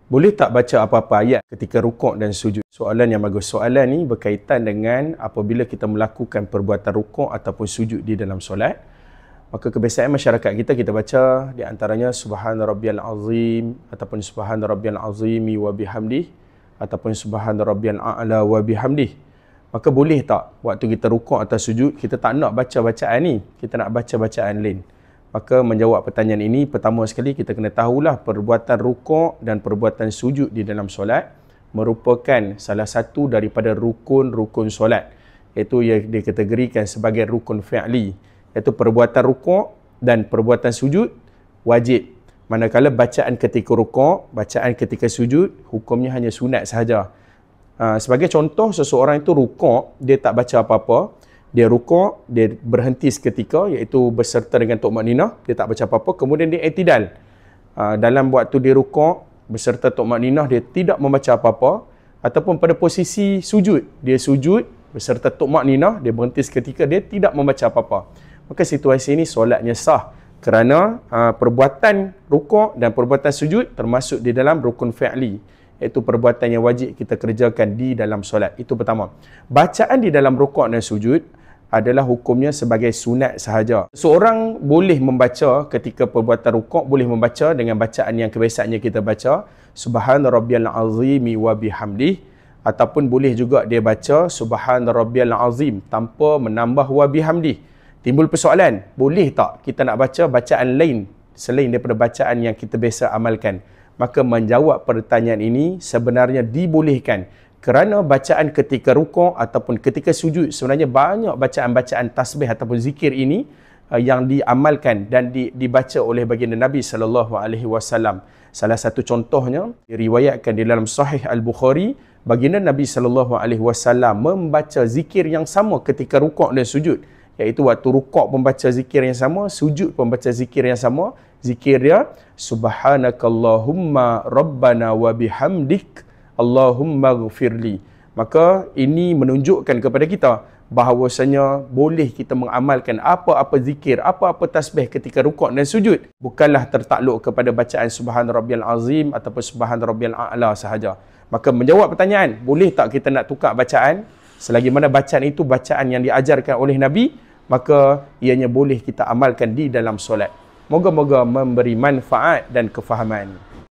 Boleh tak baca apa-apa ayat ketika rukuk dan sujud? Soalan yang bagus. Soalan ni berkaitan dengan apabila kita melakukan perbuatan rukuk ataupun sujud di dalam solat. Maka kebiasaan masyarakat kita baca di antaranya Subhana Rabbiyal Azim ataupun Subhana Rabbiyal Azimi wa bihamdih ataupun Subhana Rabbiyal A'la wa bihamdih. Maka boleh tak waktu kita rukuk atau sujud kita tak nak baca bacaan ni, kita nak baca bacaan lain? Maka menjawab pertanyaan ini, pertama sekali kita kena tahulah perbuatan rukuk dan perbuatan sujud di dalam solat merupakan salah satu daripada rukun-rukun solat, iaitu yang dikategorikan sebagai rukun fi'li, iaitu perbuatan rukuk dan perbuatan sujud wajib. Manakala bacaan ketika rukuk, bacaan ketika sujud hukumnya hanya sunat sahaja. Sebagai contoh, seseorang itu rukuk, dia tak baca apa-apa. Dia rukuk, dia berhenti seketika, iaitu berserta dengan tumakninah, dia tak baca apa-apa, kemudian dia i'tidal. Dalam waktu dia rukuk, berserta tumakninah, dia tidak membaca apa-apa, ataupun pada posisi sujud, dia sujud, berserta tumakninah, dia berhenti seketika, dia tidak membaca apa-apa. Maka situasi ini solatnya sah, kerana perbuatan rukuk dan perbuatan sujud termasuk di dalam rukun fi'li, iaitu perbuatan yang wajib kita kerjakan di dalam solat. Itu pertama. Bacaan di dalam rukuk dan sujud adalah hukumnya sebagai sunat sahaja. Seorang boleh membaca ketika perbuatan rukuk, boleh membaca dengan bacaan yang kebiasaannya kita baca, Subhana Rabbiyal Azimi wa bihamdih, ataupun boleh juga dia baca Subhana Rabbiyal Azim tanpa menambah wa bihamdih. Timbul persoalan, boleh tak kita nak baca bacaan lain selain daripada bacaan yang kita biasa amalkan? Maka menjawab pertanyaan ini sebenarnya dibolehkan, kerana bacaan ketika rukuk ataupun ketika sujud sebenarnya banyak bacaan-bacaan tasbih ataupun zikir ini yang diamalkan dan dibaca oleh baginda Nabi SAW. Salah satu contohnya diriwayatkan di dalam Sahih Al-Bukhari, baginda Nabi SAW membaca zikir yang sama ketika rukuk dan sujud, iaitu waktu rukuk membaca zikir yang sama, sujud membaca zikir yang sama. Zikir dia Subhanakallahumma Rabbana wa bihamdik Allahumma ghafirli. Maka ini menunjukkan kepada kita bahawasanya boleh kita mengamalkan apa-apa zikir, apa-apa tasbih ketika rukuk dan sujud, bukanlah tertakluk kepada bacaan Subhana Rabbiyal Azim ataupun Subhana Rabbiyal A'la sahaja. Maka menjawab pertanyaan, boleh tak kita nak tukar bacaan? Selagi mana bacaan itu bacaan yang diajarkan oleh Nabi, maka ianya boleh kita amalkan di dalam solat. Moga-moga memberi manfaat dan kefahaman.